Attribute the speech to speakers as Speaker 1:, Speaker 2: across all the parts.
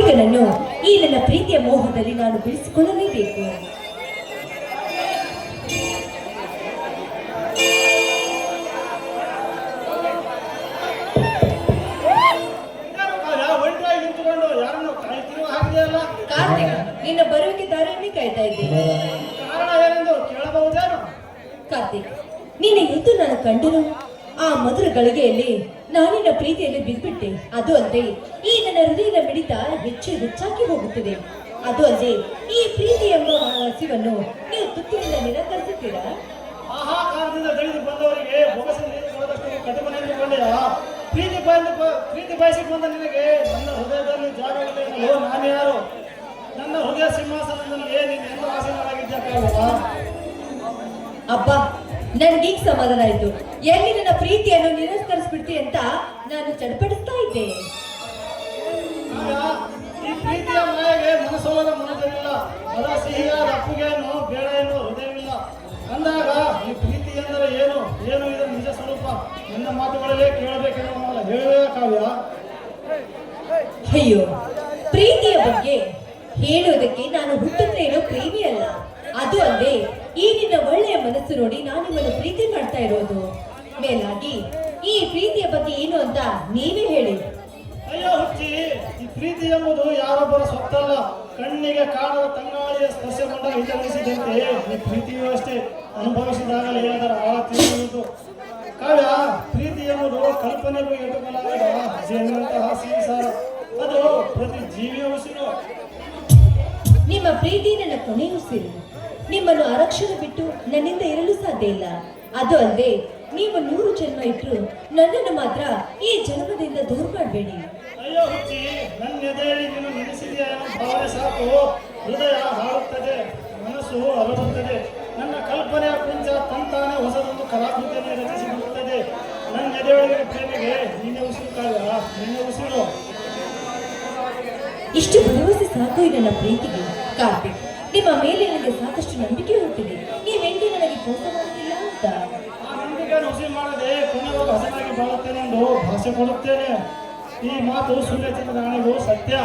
Speaker 1: ಕಾರ್ತಿಕನನ್ನು ಈ ನನ್ನ ಪ್ರೀತಿಯ ಮೋಹದಲ್ಲಿ ನಾನು ಬಿಡಿಸಿಕೊಳ್ಳಲೇಬೇಕು. ಕಾರ್ತಿಕ, ನಿನ್ನ ಬರುವಿಕೆ ದಾರಿಯನ್ನೇ ಕಾಯ್ತಾ ಇದ್ದೀನಿ. ಕಾರ್ತಿಕ್, ನಿನ್ನ ಎದ್ದು ನಾನು ಕಂಡರು ಆ ಮಧುರ ಗಳಿಗೆಯಲ್ಲಿ ನಾನಿನ್ನ ಪ್ರೀತಿಯಲ್ಲಿ ಬಿದ್ದುಬಿಟ್ಟೆ. ಅದು ಅಲ್ಲದೆ ಈ ನನ್ನ ಹೃದಯದ ಮಿಡಿತ ಹೆಚ್ಚಾಗಿ ಹೋಗುತ್ತಿದೆ. ಅದು ಅಲ್ಲದೆ ಈ ಪ್ರೀತಿ ಎಂಬ ಹಸಿವನ್ನು ನೀವು ತುತ್ತಿನಿಂದ ನಿರಾಕರಿಸುತ್ತೀರಾ?
Speaker 2: ಆಹಾಕಾರದಿಂದ ತಿಳಿದು ಬಂದವರಿಗೆ ಪ್ರೀತಿ ಬಯಸಿಟ್ಟು ಬಂದ ನಿನಗೆ ನನ್ನ ಹೃದಯದಲ್ಲಿ ಜಾಗವಿಲ್ಲ. ನಾನು ಯಾರು? ನನ್ನ ಹೃದಯ ಸಿಂಹಾಸನದಲ್ಲಿ ನೀನು ಎಂದು ಆಸೀನರಾಗಿದ್ದ.
Speaker 1: ಅಬ್ಬಾ, ನನ್ಗೀಗ ಸಮಾಧಾನ ಆಯ್ತು. ಎಲ್ಲಿ ನನ್ನ ಪ್ರೀತಿಯನ್ನು ನಿರಾಕರಿಸ್ಬಿಡ್ತಿ ಅಂತ ನಾನು ಚಡಪಡಿಸ್ತಾ ಇದ್ದೆ.
Speaker 2: ಈ ಪ್ರೀತಿಯ ಮಾಯೆಗೆ ಮನಸ್ಸೋಲದ ಮನಸ್ಸಿಲ್ಲ, ಅದರ ಸಿಹಿಯಾದ ಅಪ್ಪುಗೆಯನ್ನು ಬೇಡ ಎನ್ನುವ ಹೃದಯವಿಲ್ಲ ಅಂದಾಗ ಈ ಪ್ರೀತಿ ಎಂದರೆ ಏನು ಇದರ ನಿಜ ಸ್ವರೂಪ ನನ್ನ ಮಾತುಗಳಲ್ಲೇ ಕೇಳಬೇಕೆನ್ನುವ ಹೇಳುವ ಕಾವ್ಯ.
Speaker 1: ಅಯ್ಯೋ, ಪ್ರೀತಿಯ ಬಗ್ಗೆ ಹೇಳುವುದಕ್ಕೆ ನಾನು ಹುಟ್ಟಿದ್ರೇನೋ ಪ್ರೇಮಿ ಅಲ್ಲ. ಅದು ಅಲ್ಲದೆ ಈ ನಿನ್ನ ಒಳ್ಳೆಯ ಮನಸ್ಸು ನೋಡಿ ನಾನು ನಿಮ್ಮನ್ನು ಪ್ರೀತಿ ಮಾಡ್ತಾ ಇರೋದು. ಮೇಲಾಗಿ ಈ ಪ್ರೀತಿಯ ಬಗ್ಗೆ ಏನು ಅಂತ ನೀವೇ ಹೇಳಿ.
Speaker 2: ಅಯ್ಯೋ ಹುಚ್ಚಿ, ಈ ಪ್ರೀತಿ ಎಂಬುದು ಯಾರೊಬ್ಬರ ಸ್ವತ್ತಲ್ಲ. ಕಣ್ಣಿಗೆ ಕಾಣದ ತಂಗಾಳಿಯ ಸ್ಪರ್ಶಗೊಂಡ ಹಿತಗಳಿಸಿದಂತೆ ಈ ಪ್ರೀತಿಯೂ ಅಷ್ಟೇ. ಅನುಭವಿಸಿದಾಗಲೇ ಅದರ ಆಳ ತಿಳಿಯುವುದು. ಕಾವ್ಯ, ಪ್ರೀತಿ ಎಂಬುದು ಕಲ್ಪನೆಗೂ ಎಟುಕಲಾಗದ ಜೇನುವಂತಹ ಸಿಹಿಸಾರ. ಅದು ಪ್ರತಿ ಜೀವಿಯ ಉಸಿರು.
Speaker 1: ನಿಮ್ಮ ಪ್ರೀತಿ ನನ್ನ ಕೊನೆಯ ಉಸಿರು. ನಿಮ್ಮನ್ನು ಅರಕ್ಷಣೆ ಬಿಟ್ಟು ನನ್ನಿಂದ ಇರಲು ಸಾಧ್ಯ ಇಲ್ಲ. ಅದು ಅಲ್ಲದೆ ನೀವು 100 ಜನ್ಮ ಇಟ್ಟರು ನನ್ನನ್ನು ಮಾತ್ರ ಈ ಜನ್ಮದಿಂದ ದೂರ ಮಾಡಬೇಡಿ.
Speaker 2: ಅಯ್ಯೋ ಹುಚ್ಚಿ, ನನ್ನ ಎದೆಯಲ್ಲಿ ನೀನು ನೆನೆಸಿದೆಯಾ ಭಾವನೆ ಸಾಕು. ಹೃದಯ ಹಾಡುತ್ತದೆ, ಮನಸ್ಸು ಅರಳುತ್ತದೆ. ನನ್ನ ಕಲ್ಪನೆಯ ಕುಂಚ ತಂತಾನೆ ಹೊಸದೊಂದು ಕಲಾಕೃತಿಯನ್ನು ರಚಿಸಿಕೊಳ್ಳುತ್ತದೆ. ನನ್ನ ಎದೆಯೊಳಗಿನ ಪ್ರೇಮಿಗೆ ನಿನ್ನೆ ಉಸಿರು ಕಾವ್ಯ, ನಿನ್ನೆ ಉಸಿರು.
Speaker 1: ಇಷ್ಟು ಭರವಸೆ ಸಾಕು ಈ ನನ್ನ ಪ್ರೀತಿಗೆ. ಕಾರ್ತಿಕ್, ನಿಮ್ಮ ಮೇಲೆ ನನಗೆ ಸಾಕಷ್ಟು ನಂಬಿಕೆ ಹುಟ್ಟಿದೆ. ನೀವೆಂದೇ ನನಗೆ ಮೋಸ ಮಾಡುತ್ತಿಲ್ಲ ಅಂತ.
Speaker 2: ಆ ನಂಬಿಕೆಯನ್ನು ಹುಸಿ ಮಾಡದೆ ಕೊನೆವಾಗ ಹಸನಾಗಿ ಬಾಳುತ್ತೇನೆ ಎಂದು ಭಾಷೆ ಕೊಡುತ್ತೇನೆ. ಈ ಮಾತು ಸೂರ್ಯಚಂದ್ರ ನಾಣಿಗೂ ಸತ್ಯ.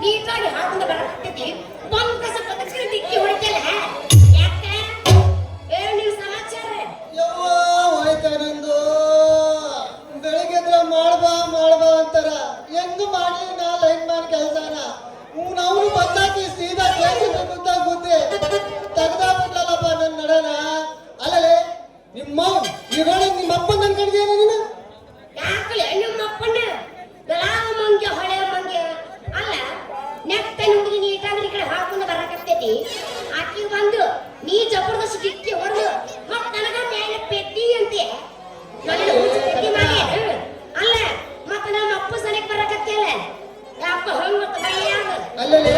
Speaker 3: ನೀಟಾಗಿ ಹಾಕೊಂಡು ಬರಕತ್ತೈತಿ ಒಂದ್ ಕಸ ಪದಕ್ಷಿಣ ಡಿಕ್ಕಿ ಹೊಡಿತಲ್ಲ ಯಾಕ ಏನ್ ನೀವು ಸಮಾಚಾರ
Speaker 4: ಯವ್ವ ಹೋಯ್ತ ನಂದು ಬೆಳಿಗ್ಗೆ ಎದ್ರ ಮಾಡ್ಬಾ ಅಂತಾರ ಹೆಂಗ್ ಮಾಡ್ಲಿ ನಾ ಲೈನ್ ಮ್ಯಾನ್ ಕೆಲ್ಸನ ನಾವು ಬಂದಾಕಿ ಸೀದಾ ಕೇಸಿ ಗುದ್ದ ಗುದ್ದೆ ತೆಗ್ದಾಬಿಟ್ಲಲ್ಲಪ್ಪ ನನ್ನ ನಡನ ಅಲ್ಲಲೇ ನಿಮ್ಮ ನಿಮ್ಮ ಅಪ್ಪನ ಅನ್ಕೊಂಡಿದ್ಯೇನ ನೀನು
Speaker 3: ಯಾಕಲೆ ನಿಮ್ಮ ಅಪ್ಪನ ಬೆಳಾವ ಮಂಗೆ ಹೊಳೆ ಮಂಗೆ ಅಲ್ಲ ನೆಟ್ಟ ಹುಡುಗಿ ನೀಟಾಗಿ ಈ ಕಡೆ ಹಾಕೊಂಡು ಬರಕತ್ತೈತಿ ಆಕಿ ಬಂದು ನೀ ಜಬರ್ದಸ್ತ್ ಡಿಕ್ಕಿ ಹೊಡೆದು ಮತ್ ನನಗ ಮೇಲೆ ಪೆಟ್ಟಿ ಅಂತೆ ನನಗೆ ಪೆಟ್ಟಿ ಮಾಡಿ ಅಲ್ಲ ಮತ್ತ ನಮ್ಮ ಅಪ್ಪ ಸನಿಕ್ ಬರಕತ್ತಿಲ್ಲ ಯಾಕ ಹಂಗ ಬೈಯಾಗ
Speaker 4: ಅಲ್ಲಲೇ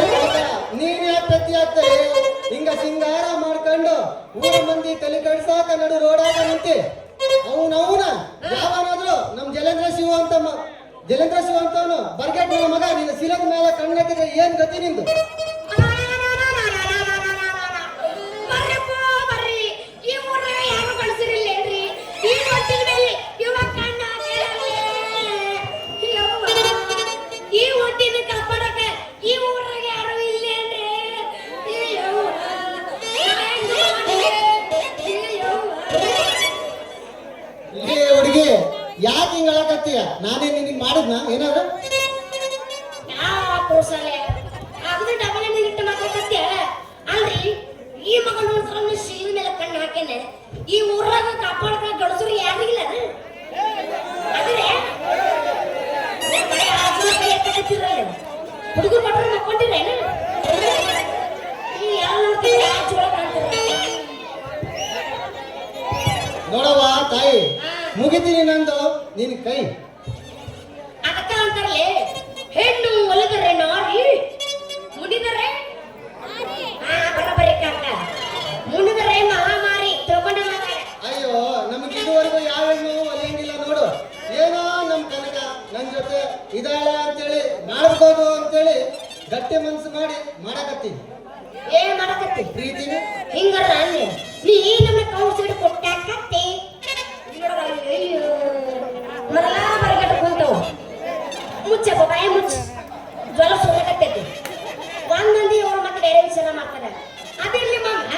Speaker 4: ನೀನ್ ಯಾಕೆ ಪ್ರತಿ ಆಗ್ತದೆ ಹಿಂಗ ಸಿಂಗಾರ ಮಾಡ್ಕೊಂಡು ಊರ ಮಂದಿ ತಲೆ ಕಡ್ಸಾಕ ನಡು ರೋಡಾಗ ನಿಂತಿ ಅವನ ಯಾವನಾದ್ರು ನಮ್ ಜಲೇಂದ್ರ ಶಿವ ಅಂತವನು ಬರ್ಗೆಟ್ ನನ್ನ ಮಗ ನಿನ್ನ ಸಿಲದ ಮೇಲೆ ಕಣ್ಣೆತ್ತಿದ್ರೆ ಏನ್ ಗತಿ ನಿಂದು
Speaker 3: ಬರ್ರಿ ಈ ಊರಾಗ ಯಾರು ಕಳ್ಸಿರಿಲ್ಲೇನ್ರಿ ಈ ಹೊಟ್ಟಿನ ಮೇಲೆ ಇವ ಕಣ್ಣ ಈ ಹೊಟ್ಟಿನ ಕಾಪಾಡಕ ಈ ಊರಾಗ ಯಾರು ಇಲ್ಲೇನ್ರಿ
Speaker 4: ಇಲ್ಲಿ ಹುಡುಗಿ ಯಾಕೆ ಹಿಂಗ ಹೇಳಕತ್ತೀಯ ನಾನೇ ನಿನಗೆ ಮಾಡಿದ್ನ ಏನಾದ್ರು
Speaker 3: ಯಾವ ಕೋಸಲೆ ಅದು ಡಬಲ್ ಇಟ್ಟು ಮಾತಾಡ್ತೀಯ ಅಲ್ರಿ ಈ ಮಗ ನೋಡಿದ್ರೆ ಶೀಲ ಮೇಲೆ ಕಣ್ಣು ಹಾಕೇನೆ ಈ ಊರಾಗ ಕಾಪಾಡಕ ಗಡಸರು ಯಾರಿಗಿಲ್ಲ ಆದ್ರೆ ಹುಡುಗರು ಮಟ್ರ ಮಕ್ಕೊಂಡಿರೇನು ಈ ಎಲ್ಲ ನೋಡ್ತಿದ್ರೆ ಆಚೆ ಕಾಣ್ತಾರೆ
Speaker 4: ನೋಡವ್ವ ತಾಯಿ ಮುಗಿತೀನಿ ನಂದು ನಿನ್ ಕೈ
Speaker 3: ಅದಕ್ಕ ಅಂತಾರಲೆ ಹೆಣ್ಣು ಒಲಿದರೆ ನಾರಿ ಮುಡಿದರೆ ಬರಬರಿ ಕಾಕ ಮುಡಿದರೆ ಮಹಾಮಾರಿ ತಿಳ್ಕೊಂಡ ಮಾತಾಡ
Speaker 4: ಅಯ್ಯೋ ನಮ್ಗೆ ಇದುವರೆಗೂ ಯಾವ ಹೆಣ್ಣು ಒಲಿಯಂಗಿಲ್ಲ ನೋಡು ಏನೋ ನಮ್ ಕನಕ ನನ್ ಜೊತೆ ಇದಾಳ ಅಂತೇಳಿ ಮಾಡ್ಬೋದು ಅಂತೇಳಿ ಗಟ್ಟಿ ಮನ್ಸು ಮಾಡಿ ಮಾಡಕತ್ತೀನಿ
Speaker 3: ಏನ್ ಮಾಡಕತ್ತಿ
Speaker 4: ಪ್ರೀತಿನ
Speaker 3: ಹಿಂಗರ ನೀ ನಮ್ಮ ಕೌನ್ಸಿಲ್ ಕೊಟ್ಟಾಕತ್ತಿ ಮೊದಲ ಬರಗಟ್ಟ ಕುಂತವು ಮುಚ್ಚಪ್ಪ ಬಾಯಿ ಮುಚ್ಚ ಜ್ವಲ ಸುರಕತ್ತೈತಿ ಒಂದೊಂದು ಇವ್ರು ಮತ್ತೆ ಬೇರೆ ವಿಚಾರ ಮಾಡ್ತಾರೆ ಅದಿರ್ಲಿ ಮಮ್ಮ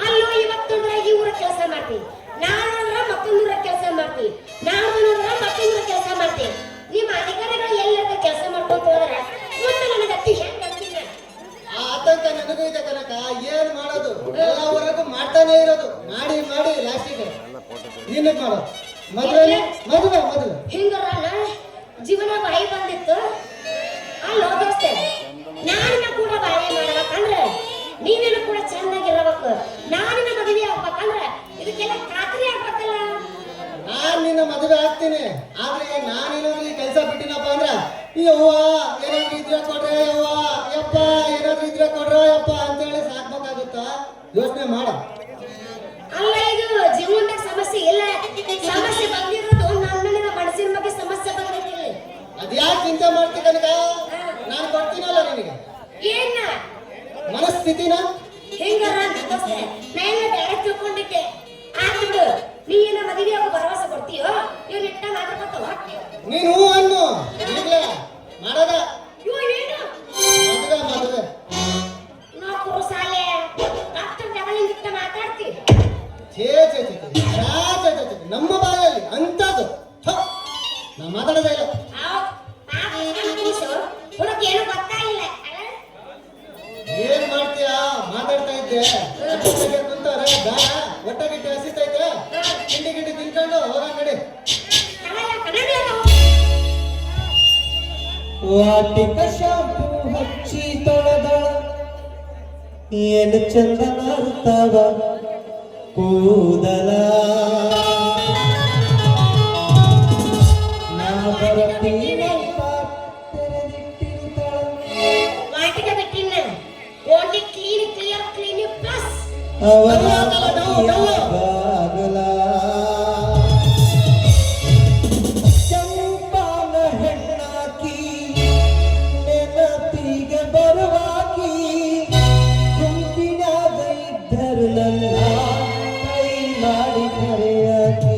Speaker 3: ಅಲ್ಲೋ ಇವತ್ತು ಈ ಊರ ಕೆಲಸ ಮಾಡ್ತೀವಿ ನಾಳೆ ಮತ್ತೊಂದೂರ ಕೆಲಸ ಮಾಡ್ತೀವಿ ನಾಡ್ದು ನೋಡ್ರ ಮತ್ತೊಂದೂರ ಕೆಲಸ ಮಾಡ್ತೀವಿ ನಿಮ್ಮ ಅಧಿಕಾರಿಗಳು ಎಲ್ಲರ ಕೆಲಸ ಮಾಡ್ಕೊಂತ ಹೋದ್ರ ಮುಂದೆ ನನಗೆ ಅತ್ತಿ ಹೆಂಗ್ ಅಂತೀನಿ
Speaker 4: ಆ ಆತಂಕ ನನಗೂ ಇದೆ ಕನಕ ಏನ್ ಮಾಡೋದು ಎಲ್ಲವರೆಗೂ ಮಾಡ್ತಾನೆ ಇರೋದು ಮಾಡಿ ಲಾಸ್ಟಿಗೆ ನೀನೇ ಮಾಡೋದು ಮದುವೆ
Speaker 3: ಹಿಂಗರಲ್ಲ ಜೀವನ ಬಾಯಿ ಬಂದಿತ್ತು ಅಲ್ಲಿ ಹೋಗಿಸ್ತೇ ನಾನಿನ ಕೂಡ ಬಾಯಿ ಮಾಡ್ಬೇಕಂದ್ರೆ ನೀವೇನು ಕೂಡ ಚೆನ್ನಾಗಿರ್ಬೇಕು ನಾನಿನ ಮದುವೆ ಆಗ್ಬೇಕಂದ್ರೆ ಇದಕ್ಕೆಲ್ಲ ಖಾತ್ರಿ ಆಗ್ಬೇಕಲ್ಲ
Speaker 4: ನಾನ್ ನಿನ್ನ ಮದುವೆ ಆಗ್ತೀನಿ ಆದ್ರೆ ನಾನೇನಾದ್ರೂ ಈ ಕೆಲಸ ಬಿಟ್ಟಿನಪ್ಪ ಅಂದ್ರ ಯವ್ವ ಏನಾದ್ರೂ ಇದ್ರೆ ಕೊಡ್ರೆ ಯವ್ವ ಯಪ್ಪ ಏನಾದ್ರೂ ಇದ್ರೆ ಕೊಡ್ರ ಯಪ್ಪ ಅಂತೇಳಿ ಸಾಕ್ಬೇಕಾಗುತ್ತಾ ಯೋಚನೆ ಮಾಡ
Speaker 3: ಅಲ್ಲ ಇದು ಜೀವನದಾಗ ಸಮಸ್ಯೆ ಇಲ್ಲ ಸಮಸ್ಯೆ ಬಂದಿರೋದು ನನ್ನ ಮನಸ್ಸಿನ ಬಗ್ಗೆ ಸಮಸ್ಯೆ ಬಂದಿಲ್ಲ
Speaker 4: ಅದ್ಯಾಕೆ ಚಿಂತೆ ಮಾಡ್ತಿ ಕನಕ ನಾನು ಕೊಡ್ತೀನಲ್ಲ ನಿನಗೆ
Speaker 3: ಏನ
Speaker 4: ಮನಸ್ಥಿತಿನ
Speaker 3: ಹೆಂಗಾರ ನಾ ಎಲ್ಲ ಬೇರೆ ತಿಳ್ಕೊಂಡಿದ್ದೆ ಆದ್ಬಿಡು ನೀ ಏನ ಮದುವೆ ಆಗೋ ಭರವಸೆ ಕೊಡ್ತೀಯೋ ಇವ್ ನೆಟ್ಟ ಮಾತಾಡ್ಕೊತ ಹೊಟ್ಟೆ
Speaker 4: ನೀನು ಅನ್ನು ಈಗಲೇ ಮಾಡದ
Speaker 3: ಇವ ಏನು
Speaker 4: ಮದುವೆ
Speaker 3: ನಾವು ಸಾಲೆ ಡಾಕ್ಟರ್ ಜಗಳಿಂದ ಮಾತಾಡ್ತಿ
Speaker 4: ಛೇ ನಮ್ಮ ಬಾಯಲ್ಲಿ ಅಂತದ್ದು ನಾ ಮಾತಾಡೋದೇ ಇಲ್ಲ
Speaker 3: ಹುಡುಗ ಏನು ಗೊತ್ತಾಗಿಲ್ಲ
Speaker 4: ಏನ್ ಮಾಡ್ತೀಯಾ ಮಾತಾಡ್ತಾ ಇದ್ದೆ ಕುಂತಾರೆ ಬೇಡ ಒಟ್ಟಾಗಿಟ್ಟು ಹಸಿತೈತೆ ಗಿಂಡಿ ತಿನ್ಕೊಂಡು ಹೋಗ ನಡಿ
Speaker 5: ವಾಟಿಕ ಶಾಂಪು ಹಚ್ಚಿ ತೊಳೆದ ಏನು ಚಂದ ಮಾಡ್ತಾವ ಕೂದಲ ನಾ ಬರ್ತೀನಿ
Speaker 3: ವಾಟಿಕ ಬಿಟ್ಟಿನ ಓನ್ಲಿ ಕ್ಲೀನ್ ಪ್ಲಸ್
Speaker 5: ಅವರ ಚಂಪಾನ ಹೆಣ್ಣಾಕಿ ನೆನಪಿಗೆ ಬರುವಾಕಿ ಗುಂಪಿನಾಗ ಇದ್ದರು ನನ್ನ ಕೈ ಮಾಡಿ ಕರೆಯಾಕಿ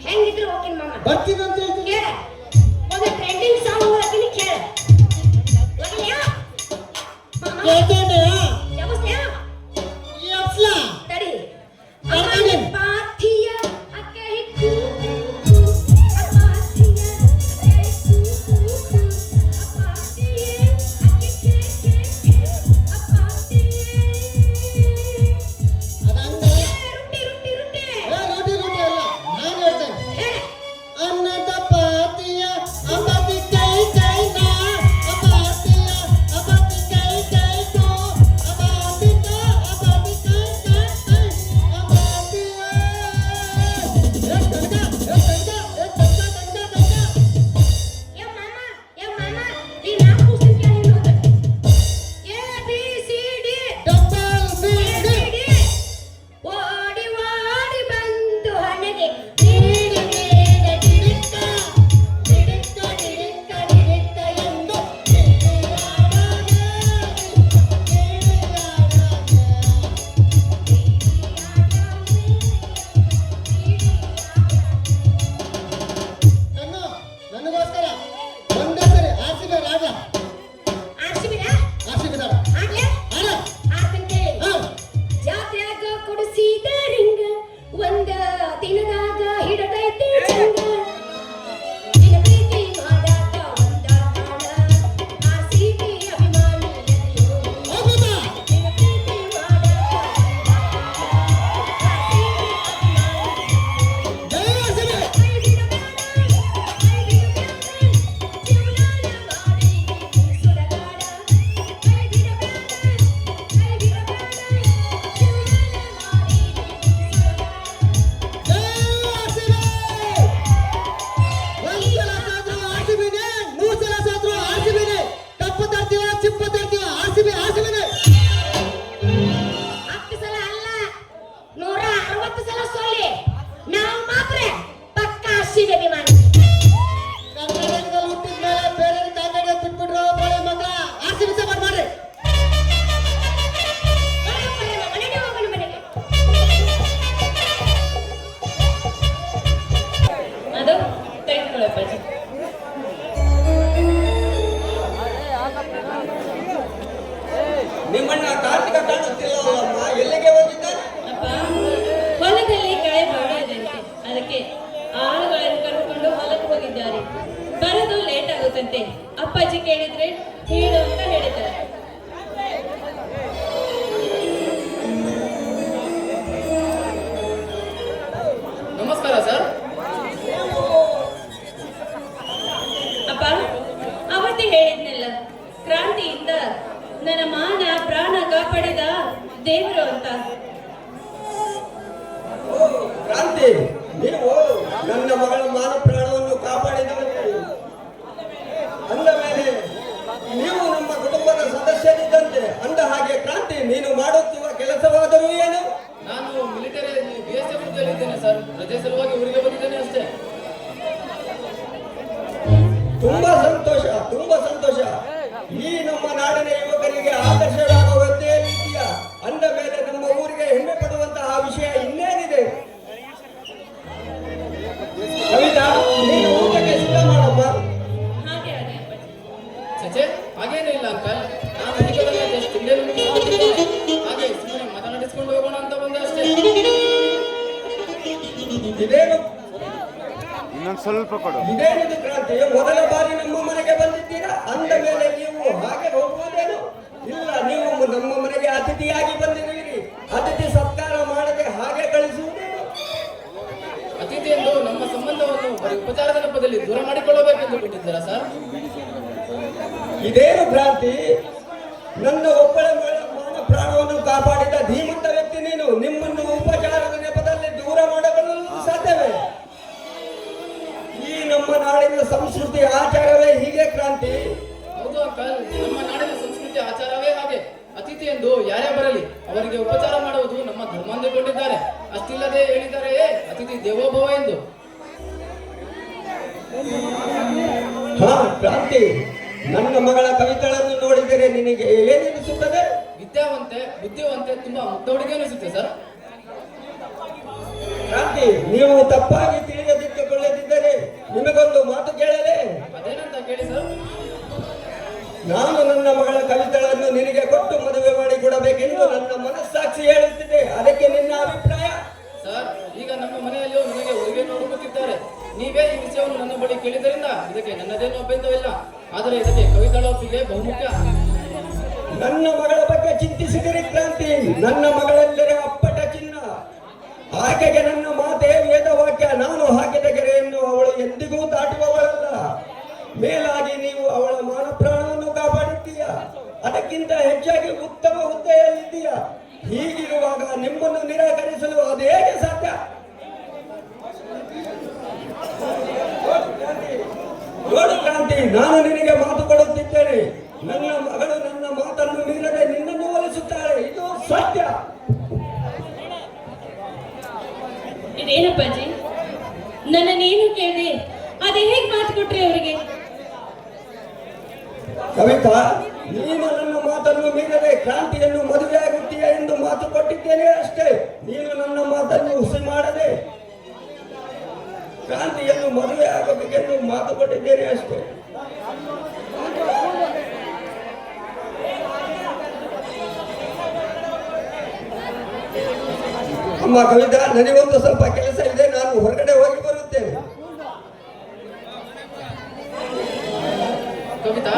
Speaker 3: ಹೆಂಗಿದ್ರು ಹೋಗಿನ್ ಮಾಮ
Speaker 4: ಬರ್ತೀನಂತ ಹೇಳ್ತೀನಿ.
Speaker 3: ಕೇಳ ಒಂದು ಟ್ರೆಂಡಿಂಗ್ ಸಾಂಗ್ ಹಾಕಿನಿ ಕೇಳ ಹೋಗಿಲ್ಯಾ ಮಾಮ
Speaker 4: ಕೇಳ್ತೇನೆ.
Speaker 3: ಯಾವಸ್ತ್ಯಾ
Speaker 4: ಈ ಅಪ್ಸ್ಲ.
Speaker 3: ತಡಿ
Speaker 4: ಬರ್ತೀನಿ.
Speaker 3: ಪಾಥಿಯ ಅಕ್ಕೆ ಹಿಕ್ಕು ಅಪಾಥಿಯ ಅಕ್ಕೆ ಹಿಕ್ಕು ಅಪಾಥಿಯ ಅಕ್ಕೆ ಕೆ ಅಪಾಥಿಯ
Speaker 4: ಅದಂದ್ರೆ
Speaker 3: ರುಟ್ಟಿ ರುಟ್ಟಿ ರುಟ್ಟಿ
Speaker 4: ರೋಟಿ ರೋಟಿ ಅಲ್ಲ, ನಾನು ಹೇಳ್ತೇನೆ.
Speaker 3: ಹೇಳ
Speaker 4: ಅನ್ನದ ಪಾತಿಯ ಅಪತಿ ಕೈ ಕೈ ನಾ ಅಪಾತಿಯ ಅಪತಿ ಕೈ ಕೈ ತೋ ಅಪಾತಿ ಕೈ ಕೈ ಕೈ ಅಪಾತಿಯ
Speaker 3: ಯಾ ಮಾಮ ಈ ನಾಲ್ಕು ಕ್ವಶ್ಚನ್ ಕೇಳಿ ನೋಡ A B C D
Speaker 4: double B D
Speaker 3: ಓಡಿ ಓಡಿ ಬಂದು ಹಣೆಗೆ
Speaker 4: ಡಿಡಿಕ ಡಿಡಿಕ ಡಿಡಿಕ ಡಿಡಿಕ ಡಿಡಿಕ ಎಂದು ನನಗೋಸ್ಕರ ಒಂದೇ ಸರಿ ಆರ್ಸಿಬಿ ರಾಜ
Speaker 3: ಆರ್ಸಿಬಿನ
Speaker 4: ಆರ್ಸಿಬಿ ರಾಜ
Speaker 3: ಆಗ್ಲೇ
Speaker 4: ಆಡ
Speaker 3: ಆತನ್ ಕೇಳಿ
Speaker 4: ಹಾ
Speaker 3: ಜಾತ್ಯಾಗ ಕೊಡಿಸಿದ ರಿಂಗ ಒಂದ ದಿನದಾಗ ಹಿಡದೈತಿ ಚಂಗ ನಿನ್ನ ಪ್ರೀತಿ ಮಾಡಾಕ ಒಂದ ಕಾಣ ಆರ್ಸಿಬಿ ಅಭಿಮಾನಿ ಎದೆಯೋ
Speaker 4: ಹೋಗುತ್ತಾ
Speaker 3: ನಿನ್ನ ಪ್ರೀತಿ ಮಾಡಾಕ
Speaker 4: ಜೈ ಆರ್ಸಿಬಿ ಜೈ ಆರ್ಸಿಬಿ ಒಂದ್ಸಲ ಸಾದ್ರು ಆರ್ಸಿಬಿನೇ, ಮೂರ್ ಸಲ ಸಾದ್ರು ಆರ್ಸಿಬಿನೇ. ಕಪ್ಪು ತರ್ತೀವ ಚಿಪ್ಪು ತರ್ತೀವ ಆರ್ಸಿಬಿ ಆರ್ಸಿಬಿನೇ.
Speaker 3: 10 ಸಲ ಅಲ್ಲ 160 ಸಲ ಸೋಲಿ ನಾವು ಮಾತ್ರ ಪಕ್ಕ ಆರ್ಸಿಬಿ ಅಭಿಮಾನಿ
Speaker 4: ಕರ್ನಾಟಕದಲ್ಲಿ ಹುಟ್ಟಿದ ಮೇಲೆ ಬೇರೆ ಕನ್ನಡ ಬಿಟ್ಬಿಟ್ರು ಬಳೆ ಮಗ ಆರ್ಸಿಬಿ ಸಪೋರ್ಟ್ ಮಾಡ್ರಿ.
Speaker 3: ಮನೆಗೆ ಹೋಗೋಣ ಮನೆಗೆ
Speaker 1: ಅದು ತೆಗೆದುಕೊಳ್ಳಪ್ಪಾಜಿ.
Speaker 5: ನಿಮ್ಮಣ್ಣ ಕಾರ್ತಿಕ ಕಾಣುತ್ತಿಲ್ಲವಲ್ಲಮ್ಮ, ಎಲ್ಲಿಗೆ ಹೋಗಿದ್ದಾನೆ?
Speaker 1: ಅಪ್ಪ ಹೊಲದಲ್ಲಿ ಕಳೆ ಬಾಡಿಯದಂತೆ, ಅದಕ್ಕೆ ಆಳುಗಳನ್ನು ಕರೆದುಕೊಂಡು ಹೊಲಕ್ಕೆ ಹೋಗಿದ್ದಾರೆ. ಬರೋದು ಲೇಟ್ ಆಗುತ್ತಂತೆ. ಅಪ್ಪಾಜಿ ಕೇಳಿದ್ರೆ ಹೇಳು ಅಂತ ಹೇಳಿದ್ದಾರೆ.
Speaker 6: ನಮಸ್ಕಾರ ಸರ್.
Speaker 1: ಅಪ್ಪ ಅವತ್ತೇ ಹೇಳಿದ್ನಲ್ಲ, ಕ್ರಾಂತಿಯಿಂದ ನನ್ನ ಮಾನ ಪ್ರಾಣ ಕಾಪಾಡಿದ ದೇವರು ಅಂತ.
Speaker 5: ಓ, ಕ್ರಾಂತಿ, ನೀವು ನನ್ನ ಮಗಳ ಮಾನ ಪ್ರಾಣವನ್ನು ಕಾಪಾಡಿದವರು. ಅಂದ ಮೇಲೆ ನೀವು ನಮ್ಮ ಕುಟುಂಬದ ಸದಸ್ಯರಿದ್ದಂತೆ. ಅಂದ ಹಾಗೆ ಕ್ರಾಂತಿ, ನೀನು ಮಾಡುತ್ತಿರುವ ಕೆಲಸವಾದರೂ ಏನು?
Speaker 6: ನಾನು ಮಿಲಿಟರಿಯಲ್ಲಿ BSF ಇದ್ದೇನೆ ಸರ್. ರಜೆ ಸಲುವಾಗಿ ಊರಿಗೆ ಬಂದಿದ್ದೇನೆ ಅಷ್ಟೇ.
Speaker 5: ತುಂಬಾ ಸಂತೋಷ, ತುಂಬಾ ಸಂತೋಷ. ಈ ನಮ್ಮ ನಾಡಿನ ಯುವಕರಿಗೆ ಆದರ್ಶವಾಗುವಂತೆ ರೀತಿಯ ಅಂದ ಮೇಲೆ ನಮ್ಮ ಊರಿಗೆ ಹೆಮ್ಮೆ ಪಡುವಂತಹ ವಿಷಯ ಇನ್ನೇನಿದೆ? ಕವಿತಾ, ನೀನು ಊಟಕ್ಕೆ ಸಿದ್ಧ ಮಾಡಮ್ಮ.
Speaker 1: ಹಾಗೆ ಹಾಗೆ ಅಪ್ಪಾಜಿ.
Speaker 6: ಚಚೆ ಹಾಗೇನೂ ಇಲ್ಲ ಅಂಕಲ್. ನಾನು ಹೀಗೆ ಜಸ್ಟ್ ತಿಂಡಿಯನ್ನು ಮುಗಿಸಿಕೊಂಡಿದ್ದೇನೆ. ಹಾಗೆ ಸುಮ್ಮನೆ ಮಾತನಾಡಿಸ್ಕೊಂಡು ಹೋಗೋಣ ಅಂತ ಬಂದೆ ಅಷ್ಟೇ.
Speaker 5: ಇದೇನು
Speaker 7: ಇನ್ನೊಂದು ಸ್ವಲ್ಪ ಕೊಡು.
Speaker 5: ಇದೇನಿದು ಕ್ರಾಂತಿ? ಮೊದಲ ಬಾರಿ ನಮ್ಮ ಮನೆಗೆ ಬಂದಿದ್ದೀರಾ? ಅಂದ ಮೇಲೆ ನೀವು ಹಾಗೆ ಹೋಗುವುದೇನು? ಇಲ್ಲ, ನೀವು ನಮ್ಮ ಮನೆಗೆ ಅತಿಥಿಯಾಗಿ ಬಂದಿರುವಿರಿ. ಅತಿಥಿ ಸತ್ಕಾರ ಮಾಡದೆ ಹಾಗೆ ಕಳಿಸುವುದೇನು?
Speaker 6: ಅತಿಥಿ ಎಂದು ನಮ್ಮ ಸಂಬಂಧವನ್ನು ಬರೀ ಉಪಚಾರದ ನೆಪದಲ್ಲಿ ದೂರ ಮಾಡಿಕೊಳ್ಳಬೇಕೆಂದು ಬಿಟ್ಟಿದ್ದೀರಾ ಸರ್?
Speaker 5: ಇದೇನು ಕ್ರಾಂತಿ? ನನ್ನ ಒಬ್ಬಳ ಮಾನ ಪ್ರಾಣವನ್ನು ಕಾಪಾಡಿದ ಧೀಮಂತ ವ್ಯಕ್ತಿ ನೀನು. ನಿಮ್ಮನ್ನು ಉಪಚಾರದ ನೆಪದಲ್ಲಿ ದೂರ ಮಾಡಲು ಸಾಧ್ಯವೇ? ಈ ನಮ್ಮ ನಾಡಿನ ಸಂಸ್ಕೃತಿ ಆಚಾರವೇ ಹೀಗೆ ಕ್ರಾಂತಿ.
Speaker 6: ಹೌದು ಅಂಕಲ್, ನಮ್ಮ ನಾಡಿನ ಸಂಸ್ಕೃತಿ ಆಚಾರವೇ ಹಾಗೆ. ಅತಿಥಿ ಎಂದು ಯಾರೇ ಬರಲಿ ಅವರಿಗೆ ಉಪಚಾರ ಮಾಡುವುದು ನಮ್ಮ ಧರ್ಮ ಅಂದುಕೊಂಡಿದ್ದಾರೆ. ಅಷ್ಟಿಲ್ಲದೆ ಹೇಳಿದರೆ ಅತಿಥಿ ದೇವೋಭವ ಎಂದು.
Speaker 5: ಹಾ ಕ್ರಾಂತಿ, ನನ್ನ ಮಗಳ ಕವಿತೆಗಳನ್ನು ನೋಡಿದರೆ ನಿನಗೆ ಏನೆನಿಸುತ್ತದೆ?
Speaker 6: ವಿದ್ಯಾವಂತೆ ಬುದ್ಧಿವಂತೆ ತುಂಬಾ ಮುಗ್ಧ ಹುಡುಗಿ ಅನಿಸುತ್ತೆ ಸರ್.
Speaker 5: ಕ್ರಾಂತಿ, ನೀವು ತಪ್ಪಾಗಿ ತಿಳಿಯದಿಟ್ಟುಕೊಳ್ಳದಿದ್ದರೆ ನಿಮಗೊಂದು ಮಾತು ಕೇಳಲೇ?
Speaker 6: ಅದೇನಂತ ಕೇಳಿ ಸರ್.
Speaker 5: ನಾನು ನನ್ನ ಮಗಳ ಕವಿತಳನ್ನು ನಿನಗೆ ಕೊಟ್ಟು ಮದುವೆ ಮಾಡಿ ಕೊಡಬೇಕೆಂದು ನನ್ನ ಮನಸ್ಸಾಕ್ಷಿ ಹೇಳುತ್ತಿದೆ. ಅದಕ್ಕೆ ನಿನ್ನ ಅಭಿಪ್ರಾಯ?
Speaker 6: ಸರ್, ಈಗ ನಮ್ಮ ಮನೆಯಲ್ಲಿಯೂ ನನಗೆ ಹುಡುಗಿಯನ್ನು ಹುಡುಕುತ್ತಿದ್ದಾರೆ. ನೀವೇ ಈ ವಿಷಯವನ್ನು ನನ್ನ ಬಳಿ ಕೇಳಿದ್ದರಿಂದ ಇದಕ್ಕೆ ನನ್ನದೇನು ಅಭ್ಯಂತರವಿಲ್ಲ. ಆದರೆ ಇದಕ್ಕೆ ಕವಿತಳ ಒಪ್ಪಿಗೆ ಬಹುಮುಖ್ಯ.
Speaker 5: ನನ್ನ ಮಗಳ ಬಗ್ಗೆ ಚಿಂತಿಸಿದರೆ ಕ್ರಾಂತಿ, ನನ್ನ ಮಗಳೆಂದರೆ ಅಪ್ಪಟ ಚಿನ್ನ. ಆಕೆಗೆ ನನ್ನ ಮಾತೇ ವೇದವಾಕ್ಯ. ನಾನು ಹಾಕಿದ ಗೆರೆಯನ್ನು ಅವಳು ಎಂದಿಗೂ ದಾಟುವವಳಲ್ಲ. ಮೇಲಾಗಿ ನೀವು ಅವಳ ಮಾನ ಪ್ರಾಣವನ್ನು ಕಾಪಾಡುತ್ತೀಯ. ಅದಕ್ಕಿಂತ ಹೆಚ್ಚಾಗಿ ಉತ್ತಮ ಹುದ್ದೆಯಲ್ಲಿದ್ದೀಯ. ಹೀಗಿರುವಾಗ ನಿಮ್ಮನ್ನು ನಿರಾಕರಿಸಲು ಅದು ಹೇಗೆ ಸಾಧ್ಯ? ನೋಡು ಕ್ರಾಂತಿ, ನಾನು ನಿನಗೆ ಮಾತು ಕೊಡುತ್ತಿದ್ದೇನೆ. ನನ್ನ ಮಗಳು ನನ್ನ ಮಾತನ್ನು ಮೀರದೆ ನಿನ್ನನ್ನು ಒಲಿಸುತ್ತಾಳೆ. ಇದು ಸತ್ಯ.
Speaker 1: ಇದೇನಪ್ಪಾಜಿ, ನನ್ನನ್ನೇನು ಕೇಳಿ ಅದೇ ಹೇಗೆ ಮಾತು ಕೊಟ್ರಿ ಅವರಿಗೆ?
Speaker 5: ಕವಿತಾ, ನೀನು ನನ್ನ ಮಾತನ್ನು ಮೀರದೆ ಕ್ರಾಂತಿಯನ್ನು ಮದುವೆಯಾಗುತ್ತೀಯ ಎಂದು ಮಾತು ಕೊಟ್ಟಿದ್ದೇನೆ ಅಷ್ಟೇ. ನೀನು ನನ್ನ ಮಾತನ್ನು ಹುಸಿ ಮಾಡದೆ ಕ್ರಾಂತಿಯನ್ನು ಮದುವೆ ಆಗಬೇಕೆಂದು ಮಾತು ಕೊಟ್ಟಿದ್ದೇನೆ ಅಷ್ಟೇ. ಅಮ್ಮ ಕವಿತಾ, ನನಗೊಂದು ಸ್ವಲ್ಪ ಕೆಲಸ ಇದೆ. ನಾನು ಹೊರಗಡೆ ಹೋಗಿ ಬರುತ್ತೇನೆ.
Speaker 6: ಕವಿತಾ,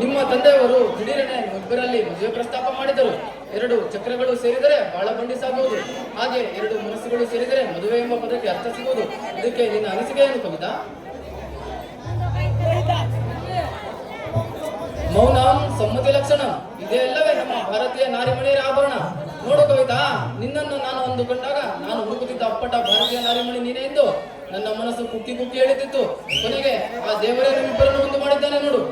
Speaker 6: ನಿಮ್ಮ ತಂದೆಯವರು ದಿಢೀರನೆ ಒಬ್ಬರಲ್ಲಿ ಮದುವೆ ಪ್ರಸ್ತಾಪ ಮಾಡಿದರು. 2 ಚಕ್ರಗಳು ಸೇರಿದರೆ ಬಾಳ ಬಂಡಿ ಸಾಗುವುದು. ಹಾಗೆ 2 ಮನಸ್ಸುಗಳು ಸೇರಿದರೆ ಮದುವೆ ಎಂಬ ಪದಕ್ಕೆ ಅರ್ಥ ಸಿಗುವುದು. ಇದಕ್ಕೆ ನಿನ್ನ ಅನಿಸಿಕೆ ಏನು ಕವಿತಾ? ಮೌನಂ ಸಮ್ಮತಿ ಲಕ್ಷಣ. ಇದೇ ಅಲ್ಲವೇ ನಮ್ಮ ಭಾರತೀಯ ನಾರಿಮಣಿಯರ ಆಭರಣ. ನೋಡು ಕವಿತಾ, ನಿನ್ನನ್ನು ನಾನು ಅಂದುಕೊಂಡಾಗ ನಾನು ಹುಡುಕುತ್ತಿದ್ದ ಅಪ್ಪಟ ಭಾರತೀಯ ನಾರಿಮಣಿ ನೀನೇ ಎಂದು ನನ್ನ ಮನಸ್ಸು ಕುಕ್ಕಿ ಕುಕ್ಕಿ ಹೇಳುತ್ತಿತ್ತು. ಕೊನೆಗೆ ಆ ದೇವರೇ ನಿಮ್ಮಿಬ್ಬರನ್ನು ಒಂದು ಮಾಡಿದ್ದಾನೆ ನೋಡು.